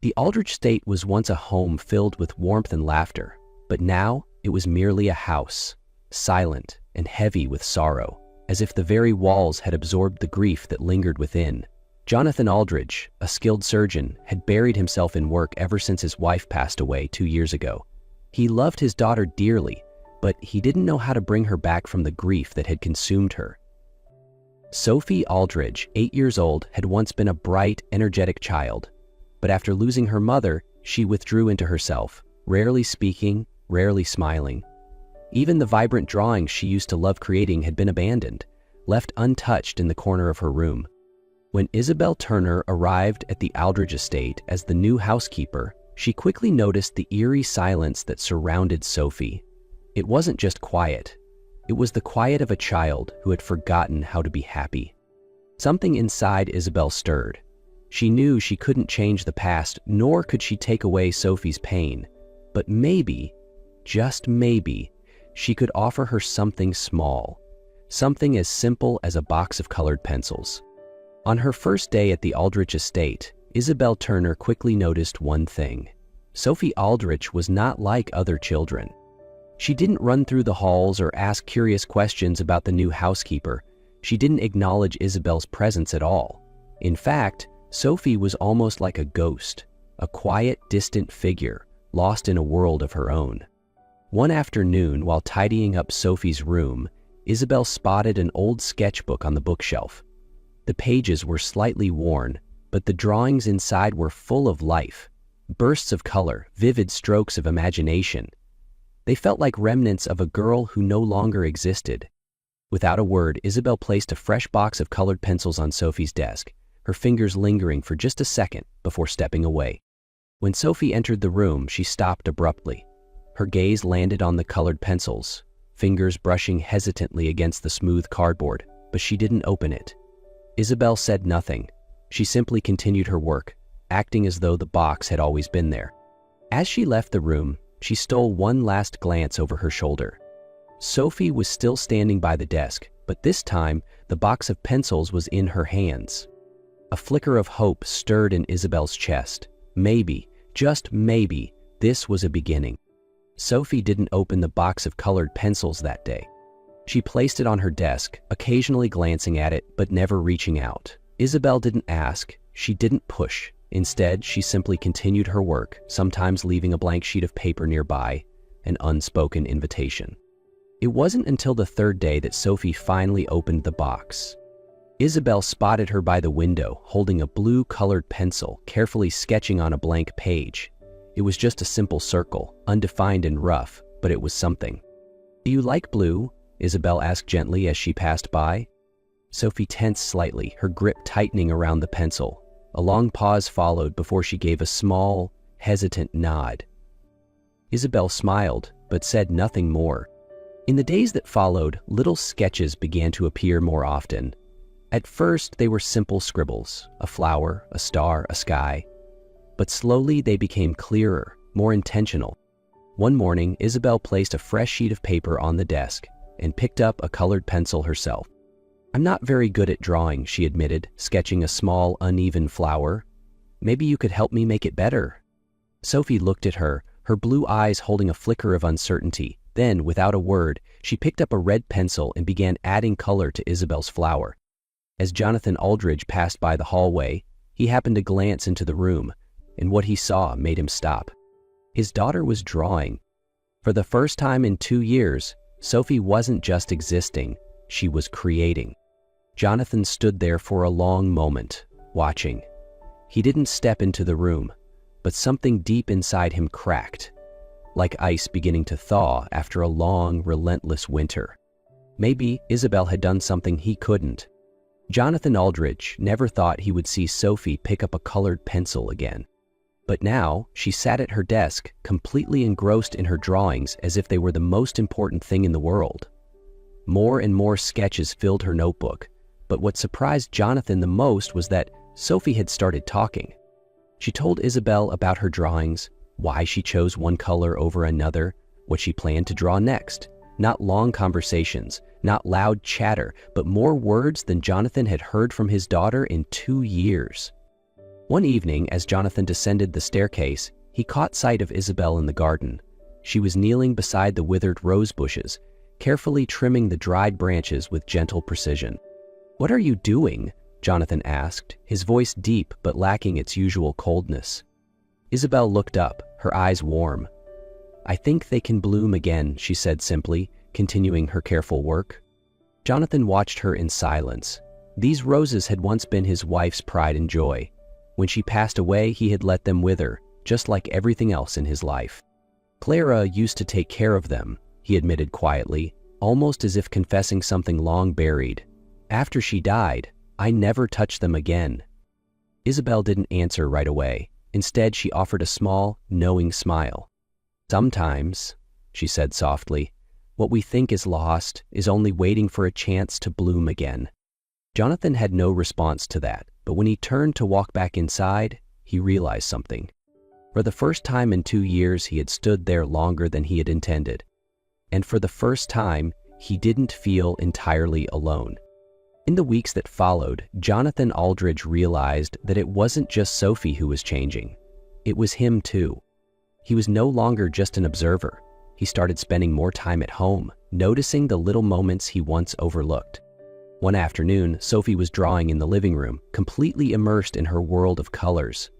The Aldrich estate was once a home filled with warmth and laughter, but now it was merely a house, silent and heavy with sorrow, as if the very walls had absorbed the grief that lingered within. Jonathan Aldrich, a skilled surgeon, had buried himself in work ever since his wife passed away 2 years ago. He loved his daughter dearly, but he didn't know how to bring her back from the grief that had consumed her. Sophie Aldrich, 8 years old, had once been a bright, energetic child, but after losing her mother, she withdrew into herself, rarely speaking, rarely smiling. Even the vibrant drawings she used to love creating had been abandoned, left untouched in the corner of her room. When Isabel Turner arrived at the Aldrich estate as the new housekeeper, she quickly noticed the eerie silence that surrounded Sophie. It wasn't just quiet. It was the quiet of a child who had forgotten how to be happy. Something inside Isabel stirred. She knew she couldn't change the past, nor could she take away Sophie's pain. But maybe, just maybe, she could offer her something small, something as simple as a box of colored pencils. On her first day at the Aldrich estate, Isabel Turner quickly noticed one thing. Sophie Aldrich was not like other children. She didn't run through the halls or ask curious questions about the new housekeeper. She didn't acknowledge Isabel's presence at all. In fact, Sophie was almost like a ghost, a quiet, distant figure, lost in a world of her own. One afternoon, while tidying up Sophie's room, Isabel spotted an old sketchbook on the bookshelf. The pages were slightly worn, but the drawings inside were full of life, bursts of color, vivid strokes of imagination. They felt like remnants of a girl who no longer existed. Without a word, Isabel placed a fresh box of colored pencils on Sophie's desk, her fingers lingering for just a second before stepping away. When Sophie entered the room, she stopped abruptly. Her gaze landed on the colored pencils, fingers brushing hesitantly against the smooth cardboard, but she didn't open it. Isabel said nothing. She simply continued her work, acting as though the box had always been there. As she left the room, she stole one last glance over her shoulder. Sophie was still standing by the desk, but this time, the box of pencils was in her hands. A flicker of hope stirred in Isabel's chest. Maybe, just maybe, this was a beginning. Sophie didn't open the box of colored pencils that day. She placed it on her desk, occasionally glancing at it, but never reaching out. Isabel didn't ask, she didn't push. Instead, she simply continued her work, sometimes leaving a blank sheet of paper nearby, an unspoken invitation. It wasn't until the third day that Sophie finally opened the box. Isabel spotted her by the window, holding a blue-colored pencil, carefully sketching on a blank page. It was just a simple circle, undefined and rough, but it was something. "Do you like blue?" Isabel asked gently as she passed by. Sophie tensed slightly, her grip tightening around the pencil. A long pause followed before she gave a small, hesitant nod. Isabel smiled, but said nothing more. In the days that followed, little sketches began to appear more often. At first, they were simple scribbles, a flower, a star, a sky. But slowly they became clearer, more intentional. One morning, Isabel placed a fresh sheet of paper on the desk and picked up a colored pencil herself. "I'm not very good at drawing," she admitted, sketching a small, uneven flower. "Maybe you could help me make it better." Sophie looked at her, her blue eyes holding a flicker of uncertainty. Then, without a word, she picked up a red pencil and began adding color to Isabel's flower. As Jonathan Aldrich passed by the hallway, he happened to glance into the room, and what he saw made him stop. His daughter was drawing. For the first time in 2 years, Sophie wasn't just existing, she was creating. Jonathan stood there for a long moment, watching. He didn't step into the room, but something deep inside him cracked, like ice beginning to thaw after a long, relentless winter. Maybe Isabel had done something he couldn't. Jonathan Aldrich never thought he would see Sophie pick up a colored pencil again. But now, she sat at her desk, completely engrossed in her drawings as if they were the most important thing in the world. More and more sketches filled her notebook, but what surprised Jonathan the most was that Sophie had started talking. She told Isabel about her drawings, why she chose one color over another, what she planned to draw next. Not long conversations, not loud chatter, but more words than Jonathan had heard from his daughter in 2 years. One evening, as Jonathan descended the staircase, he caught sight of Isabel in the garden. She was kneeling beside the withered rose bushes, carefully trimming the dried branches with gentle precision. "What are you doing?" Jonathan asked, his voice deep but lacking its usual coldness. Isabel looked up, her eyes warm. "I think they can bloom again," she said simply, continuing her careful work. Jonathan watched her in silence. These roses had once been his wife's pride and joy. When she passed away, he had let them wither, just like everything else in his life. "Clara used to take care of them," he admitted quietly, almost as if confessing something long buried. "After she died, I never touched them again." Isabel didn't answer right away. Instead, she offered a small, knowing smile. "Sometimes," she said softly, "what we think is lost is only waiting for a chance to bloom again." Jonathan had no response to that, but when he turned to walk back inside, he realized something. For the first time in 2 years, he had stood there longer than he had intended. And for the first time, he didn't feel entirely alone. In the weeks that followed, Jonathan Aldridge realized that it wasn't just Sophie who was changing. It was him too. He was no longer just an observer. He started spending more time at home, noticing the little moments he once overlooked. One afternoon, Sophie was drawing in the living room, completely immersed in her world of colors.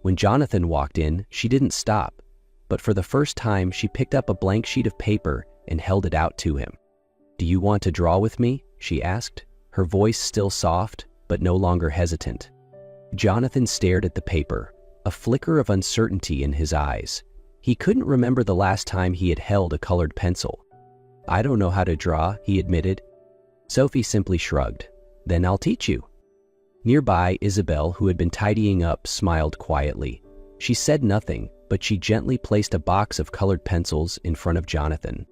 When Jonathan walked in, she didn't stop, but for the first time, she picked up a blank sheet of paper and held it out to him. "Do you want to draw with me?" she asked, her voice still soft, but no longer hesitant. Jonathan stared at the paper, a flicker of uncertainty in his eyes. He couldn't remember the last time he had held a colored pencil. "I don't know how to draw," he admitted. Sophie simply shrugged. "Then I'll teach you." Nearby, Isabel, who had been tidying up, smiled quietly. She said nothing, but she gently placed a box of colored pencils in front of Jonathan.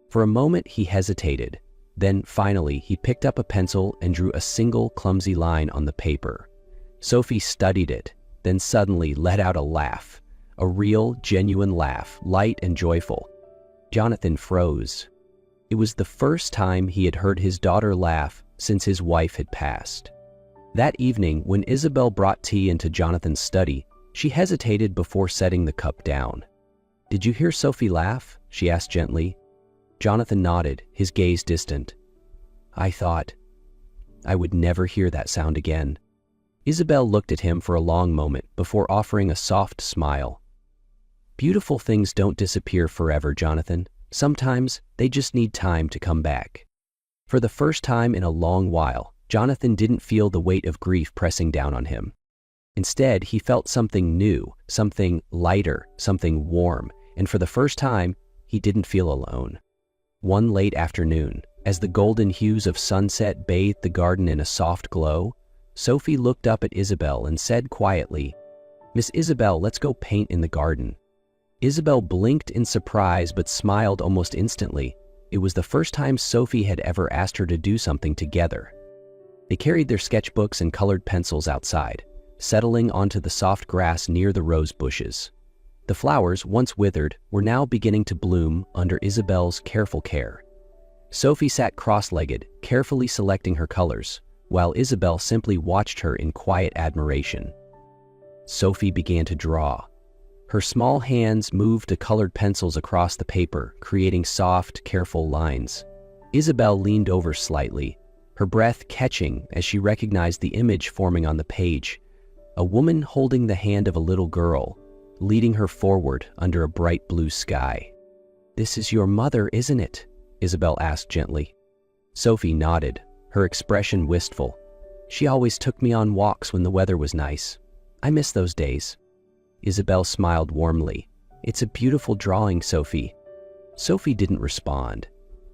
For a moment, he hesitated. Then, finally, he picked up a pencil and drew a single clumsy line on the paper. Sophie studied it, then suddenly let out a laugh. A real, genuine laugh, light and joyful. Jonathan froze. It was the first time he had heard his daughter laugh since his wife had passed. That evening, when Isabel brought tea into Jonathan's study, she hesitated before setting the cup down. "Did you hear Sophie laugh?" she asked gently. Jonathan nodded, his gaze distant. "I thought I would never hear that sound again." Isabel looked at him for a long moment before offering a soft smile. "Beautiful things don't disappear forever, Jonathan. Sometimes they just need time to come back." For the first time in a long while, Jonathan didn't feel the weight of grief pressing down on him. Instead, he felt something new, something lighter, something warm, and for the first time, he didn't feel alone. One late afternoon, as the golden hues of sunset bathed the garden in a soft glow, Sophie looked up at Isabel and said quietly, "Miss Isabel, let's go paint in the garden." Isabel blinked in surprise but smiled almost instantly. It was the first time Sophie had ever asked her to do something together. They carried their sketchbooks and colored pencils outside, settling onto the soft grass near the rose bushes. The flowers, once withered, were now beginning to bloom under Isabel's careful care. Sophie sat cross-legged, carefully selecting her colors, while Isabel simply watched her in quiet admiration. Sophie began to draw. Her small hands moved the colored pencils across the paper, creating soft, careful lines. Isabel leaned over slightly, her breath catching as she recognized the image forming on the page, a woman holding the hand of a little girl, leading her forward under a bright blue sky. "This is your mother, isn't it?" Isabel asked gently. Sophie nodded, her expression wistful. "She always took me on walks when the weather was nice. I miss those days." Isabel smiled warmly. "It's a beautiful drawing, Sophie." Sophie didn't respond.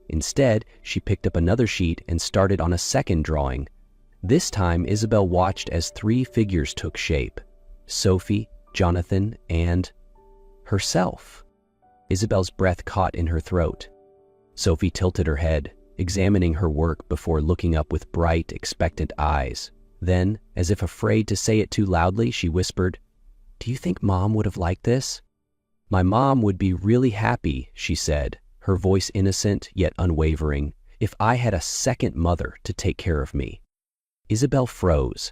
Instead, she picked up another sheet and started on a second drawing. This time, Isabel watched as 3 figures took shape: Sophie, Jonathan, and herself. Isabel's breath caught in her throat. Sophie tilted her head, examining her work before looking up with bright, expectant eyes. Then, as if afraid to say it too loudly, she whispered, "Do you think Mom would have liked this?" "My mom would be really happy," she said, her voice innocent yet unwavering, "if I had a second mother to take care of me." Isabel froze.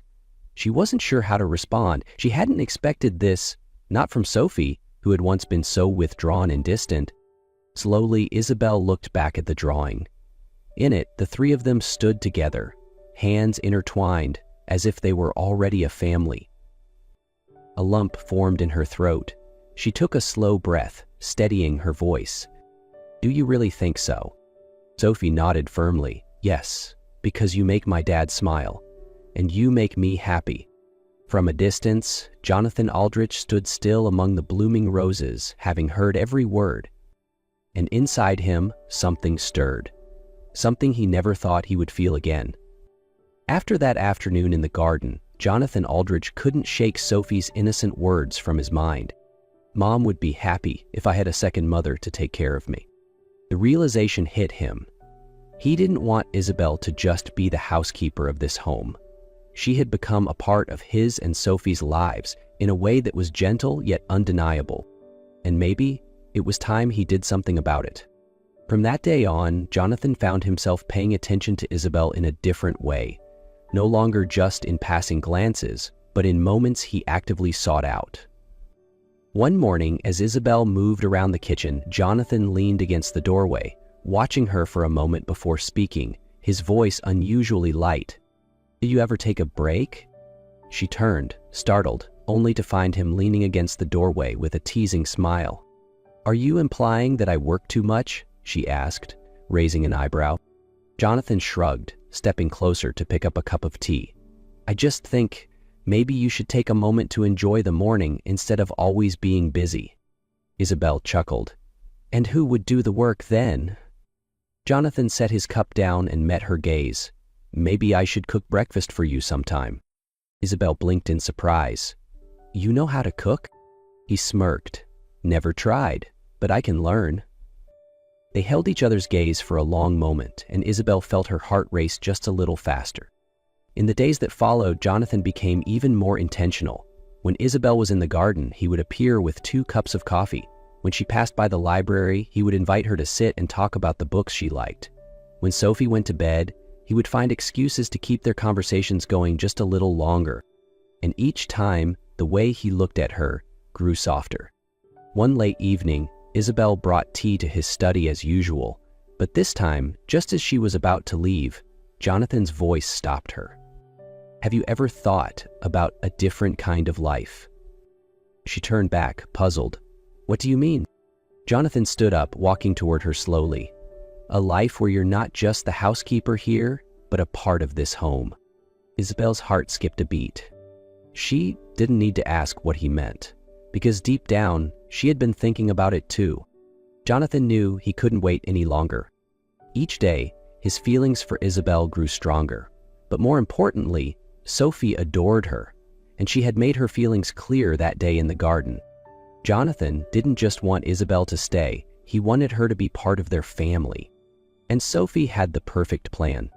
She wasn't sure how to respond. She hadn't expected this, not from Sophie, who had once been so withdrawn and distant. Slowly, Isabel looked back at the drawing. In it, the three of them stood together, hands intertwined, as if they were already a family. A lump formed in her throat. She took a slow breath, steadying her voice. "Do you really think so?" Sophie nodded firmly. "Yes, because you make my dad smile, and you make me happy." From a distance, Jonathan Aldrich stood still among the blooming roses, having heard every word. And inside him, something stirred. Something he never thought he would feel again. After that afternoon in the garden, Jonathan Aldrich couldn't shake Sophie's innocent words from his mind. "Mom would be happy if I had a second mother to take care of me." The realization hit him. He didn't want Isabel to just be the housekeeper of this home. She had become a part of his and Sophie's lives in a way that was gentle yet undeniable. And maybe it was time he did something about it. From that day on, Jonathan found himself paying attention to Isabel in a different way. No longer just in passing glances, but in moments he actively sought out. One morning, as Isabel moved around the kitchen, Jonathan leaned against the doorway, watching her for a moment before speaking, his voice unusually light. "Do you ever take a break?" She turned, startled, only to find him leaning against the doorway with a teasing smile. "Are you implying that I work too much?" she asked, raising an eyebrow. Jonathan shrugged, stepping closer to pick up a cup of tea. "I just think maybe you should take a moment to enjoy the morning instead of always being busy." Isabel chuckled. "And who would do the work then?" Jonathan set his cup down and met her gaze. "Maybe I should cook breakfast for you sometime." Isabel blinked in surprise. "You know how to cook?" He smirked. "Never tried, but I can learn." They held each other's gaze for a long moment, and Isabel felt her heart race just a little faster. In the days that followed, Jonathan became even more intentional. When Isabel was in the garden, he would appear with 2 cups of coffee. When she passed by the library, he would invite her to sit and talk about the books she liked. When Sophie went to bed, he would find excuses to keep their conversations going just a little longer. And each time, the way he looked at her grew softer. One late evening, Isabel brought tea to his study as usual, but this time, just as she was about to leave, Jonathan's voice stopped her. "Have you ever thought about a different kind of life?" She turned back, puzzled. "What do you mean?" Jonathan stood up, walking toward her slowly. "A life where you're not just the housekeeper here, but a part of this home." Isabel's heart skipped a beat. She didn't need to ask what he meant, because deep down, she had been thinking about it too. Jonathan knew he couldn't wait any longer. Each day, his feelings for Isabel grew stronger. But more importantly, Sophie adored her, and she had made her feelings clear that day in the garden. Jonathan didn't just want Isabel to stay, he wanted her to be part of their family. And Sophie had the perfect plan.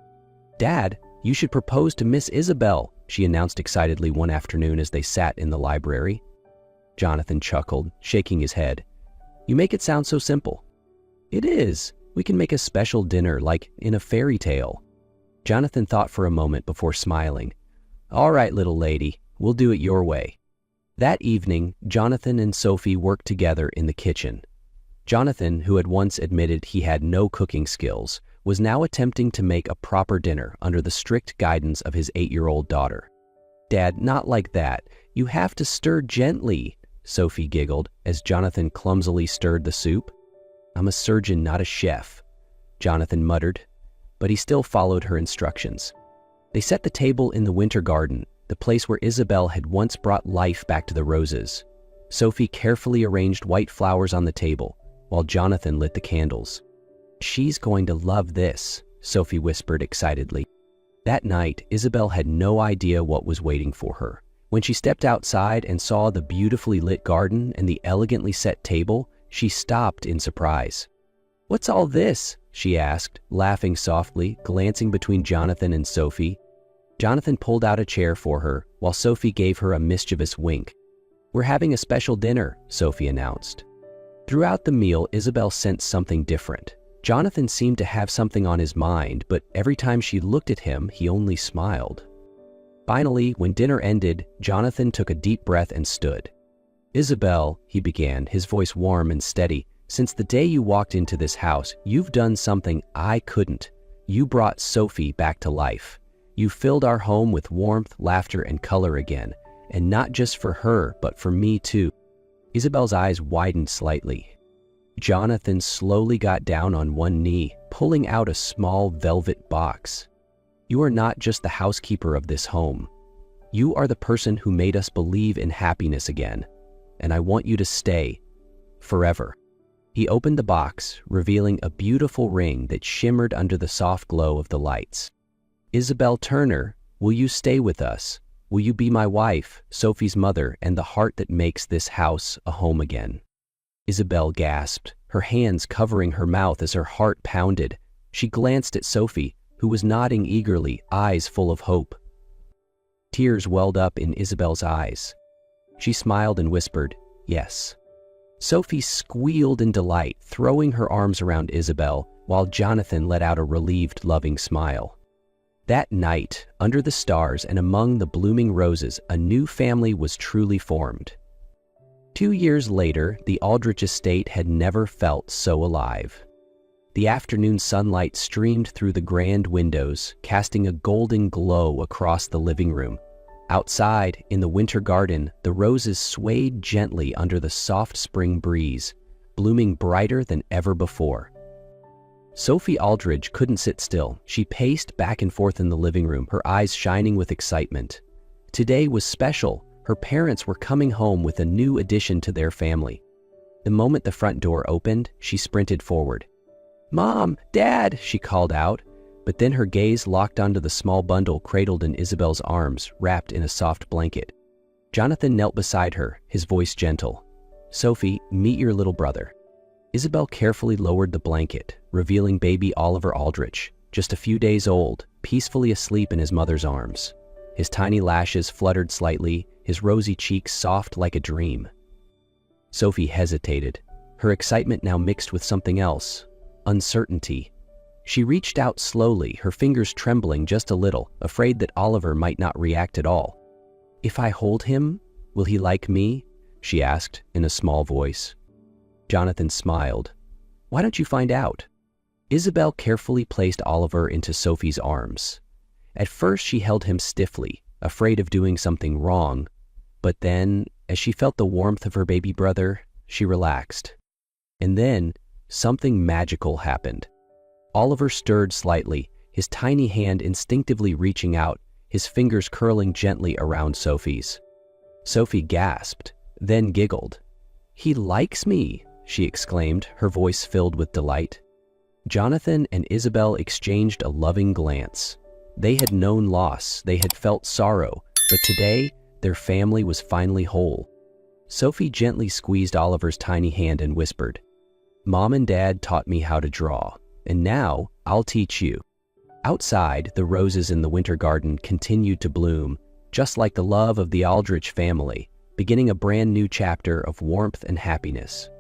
"Dad, you should propose to Miss Isabel," she announced excitedly one afternoon as they sat in the library. Jonathan chuckled, shaking his head. "You make it sound so simple." "It is. We can make a special dinner like in a fairy tale." Jonathan thought for a moment before smiling. "All right, little lady, we'll do it your way." That evening, Jonathan and Sophie worked together in the kitchen. Jonathan, who had once admitted he had no cooking skills, was now attempting to make a proper dinner under the strict guidance of his 8-year-old daughter. "Dad, not like that. You have to stir gently," Sophie giggled as Jonathan clumsily stirred the soup. "I'm a surgeon, not a chef," Jonathan muttered, but he still followed her instructions. They set the table in the winter garden, the place where Isabel had once brought life back to the roses. Sophie carefully arranged white flowers on the table, while Jonathan lit the candles. "She's going to love this," Sophie whispered excitedly. That night, Isabel had no idea what was waiting for her. When she stepped outside and saw the beautifully lit garden and the elegantly set table, she stopped in surprise. "What's all this?" she asked, laughing softly, glancing between Jonathan and Sophie. Jonathan pulled out a chair for her, while Sophie gave her a mischievous wink. "We're having a special dinner," Sophie announced. Throughout the meal, Isabel sensed something different. Jonathan seemed to have something on his mind, but every time she looked at him, he only smiled. Finally, when dinner ended, Jonathan took a deep breath and stood. "Isabel," he began, his voice warm and steady, "since the day you walked into this house, you've done something I couldn't. You brought Sophie back to life. You filled our home with warmth, laughter, and color again, and not just for her, but for me too." Isabel's eyes widened slightly. Jonathan slowly got down on one knee, pulling out a small velvet box. "You are not just the housekeeper of this home. You are the person who made us believe in happiness again, and I want you to stay forever." He opened the box, revealing a beautiful ring that shimmered under the soft glow of the lights. "Isabel Turner, will you stay with us? Will you be my wife, Sophie's mother, and the heart that makes this house a home again?" Isabel gasped, her hands covering her mouth as her heart pounded. She glanced at Sophie, who was nodding eagerly, eyes full of hope. Tears welled up in Isabel's eyes. She smiled and whispered, "Yes." Sophie squealed in delight, throwing her arms around Isabel, while Jonathan let out a relieved, loving smile. That night, under the stars and among the blooming roses, a new family was truly formed. 2 years later, the Aldrich estate had never felt so alive. The afternoon sunlight streamed through the grand windows, casting a golden glow across the living room. Outside, in the winter garden, the roses swayed gently under the soft spring breeze, blooming brighter than ever before. Sophie Aldrich couldn't sit still. She paced back and forth in the living room, her eyes shining with excitement. Today was special. Her parents were coming home with a new addition to their family. The moment the front door opened, she sprinted forward. "Mom! Dad!" she called out, but then her gaze locked onto the small bundle cradled in Isabel's arms, wrapped in a soft blanket. Jonathan knelt beside her, his voice gentle. "Sophie, meet your little brother." Isabel carefully lowered the blanket, revealing baby Oliver Aldrich, just a few days old, peacefully asleep in his mother's arms. His tiny lashes fluttered slightly, his rosy cheeks soft like a dream. Sophie hesitated, her excitement now mixed with something else, uncertainty. She reached out slowly, her fingers trembling just a little, afraid that Oliver might not react at all. "If I hold him, will he like me?" she asked in a small voice. Jonathan smiled. "Why don't you find out?" Isabel carefully placed Oliver into Sophie's arms. At first she held him stiffly, afraid of doing something wrong, but then, as she felt the warmth of her baby brother, she relaxed. And then, something magical happened. Oliver stirred slightly, his tiny hand instinctively reaching out, his fingers curling gently around Sophie's. Sophie gasped, then giggled. "He likes me," she exclaimed, her voice filled with delight. Jonathan and Isabel exchanged a loving glance. They had known loss, they had felt sorrow, but today, their family was finally whole. Sophie gently squeezed Oliver's tiny hand and whispered, "Mom and Dad taught me how to draw, and now I'll teach you." Outside, the roses in the winter garden continued to bloom, just like the love of the Aldrich family, beginning a brand new chapter of warmth and happiness.